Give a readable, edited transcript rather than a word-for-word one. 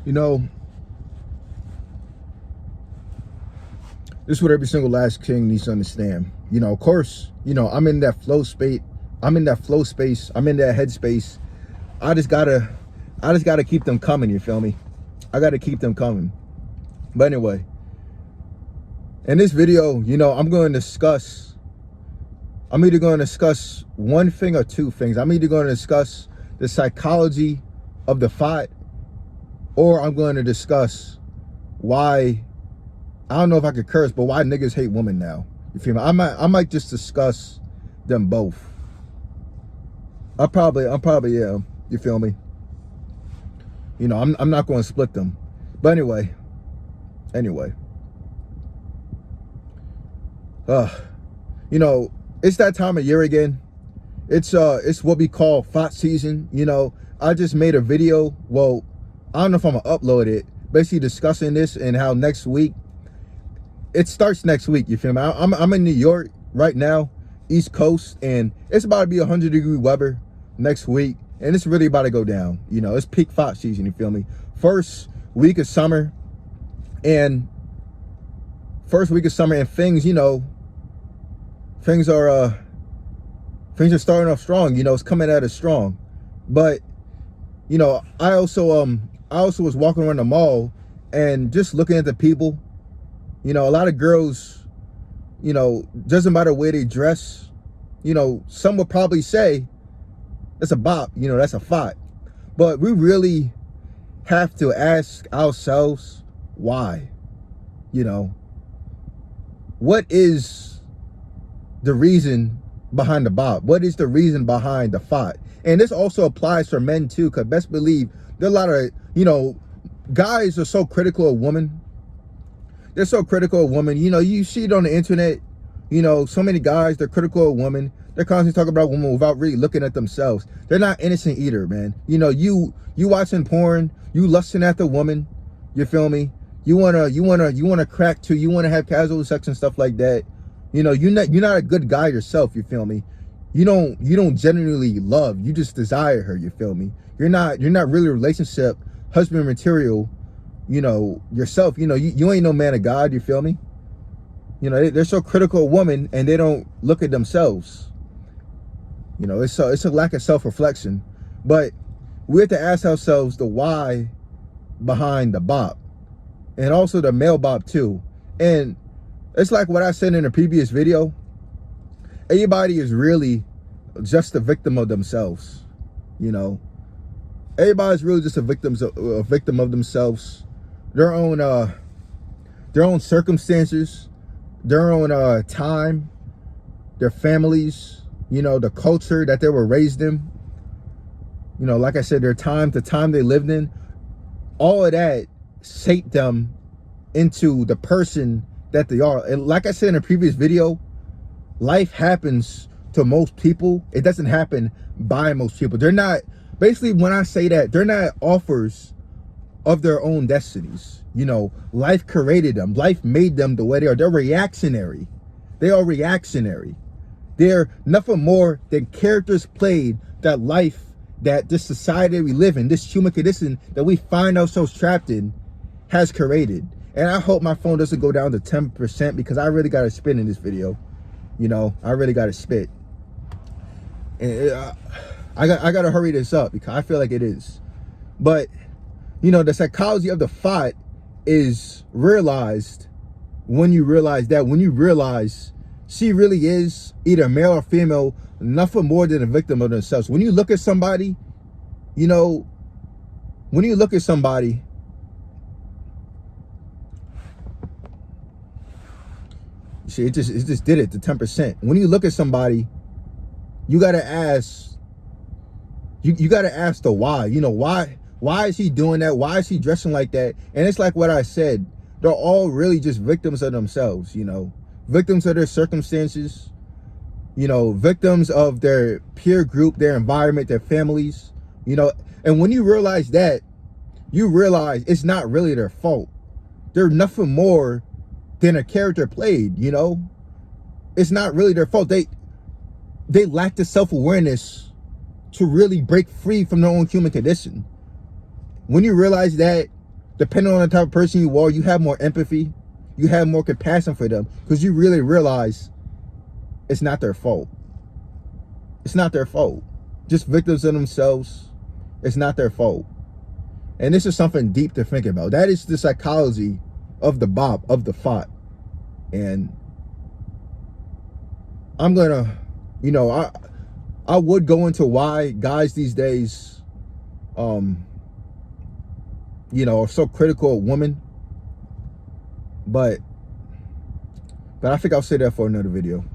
You know, this is what every single last king needs to understand. You know, of course, you know, I'm in that flow space. I'm in that flow space. I'm in that headspace. I just gotta keep them coming, you feel me? I gotta keep them coming. But anyway, in this video, you know, I'm either going to discuss one thing or two things. I'm either going to discuss the psychology of the Thot, or I'm going to discuss why, I don't know if I could curse, but why niggas hate women now. You feel me? I might just discuss them both. I'm probably yeah. You feel me? You know, I'm not going to split them. But anyway, you know, it's that time of year again. It's what we call Thot season. You know, I just made a video. Well, I don't know if I'm gonna upload it. Basically discussing this and how next week, it starts next week. You feel me? I'm in New York right now, East Coast, and it's about to be 100-degree weather next week, and it's really about to go down. You know, it's peak Thot season. You feel me? First week of summer, and things, you know, things are starting off strong. You know, it's coming at us strong. But you know, I also was walking around the mall and just looking at the people. You know, a lot of girls, you know, doesn't matter the way they dress, you know, some would probably say that's a bop, you know, that's a Thot. But we really have to ask ourselves why. You know, what is the reason behind the bop? What is the reason behind the Thot? And this also applies for men too, because best believe there are a lot of, you know, guys are so critical of women. They're so critical of women. You know, you see it on the internet, you know, so many guys, they're critical of women. They're constantly talking about women without really looking at themselves. They're not innocent either, man. You know, you watching porn, you lusting after woman, you feel me? You wanna crack too, you wanna have casual sex and stuff like that. You know, you're not a good guy yourself, you feel me? You don't genuinely love, you just desire her, you feel me? You're not really relationship, husband material, you know, yourself. You know, you ain't no man of God, you feel me? You know, they're so critical of women and they don't look at themselves. You know, it's a lack of self-reflection. But we have to ask ourselves the why behind the bop, and also the male bop too. And it's like what I said in a previous video. Everybody is really just a victim of themselves. You know, everybody's really just a victim of themselves, their own circumstances, their own time, their families, you know, the culture that they were raised in. You know, like I said, the time they lived in, all of that shaped them into the person that they are. And like I said in a previous video, life happens to most people. It doesn't happen by most people. They're not, basically when I say that, they're not authors of their own destinies. You know, life created them. Life made them the way they are. They're reactionary. They are reactionary. They're nothing more than characters played that life, that this society we live in, this human condition that we find ourselves trapped in, has created. And I hope my phone doesn't go down to 10% because I really got to spit in this video. You know, I really got to spit. And I got to hurry this up because I feel like it is. But, you know, the psychology of the Thot is realized when you realize that, when you realize she really is either male or female, nothing more than a victim of themselves. When you look at somebody, you know, when you look at somebody, see, it just did it to 10%. When you look at somebody, you gotta ask, you gotta ask the why. You know, why is he doing that? Why is he dressing like that? And it's like what I said, they're all really just victims of themselves, you know, victims of their circumstances, you know, victims of their peer group, their environment, their families, you know. And when you realize that, you realize it's not really their fault. They're nothing more than a character played, you know. It's not really their fault. They lack the self-awareness to really break free from their own human condition. When you realize that, depending on the type of person you are, you have more empathy, you have more compassion for them, because you really realize it's not their fault. It's not their fault. Just victims of themselves. It's not their fault. And this is something deep to think about. That is the psychology of the bop, of the Thot. And I'm gonna, you know, I would go into why guys these days, you know, are so critical of women. But I think I'll say that for another video.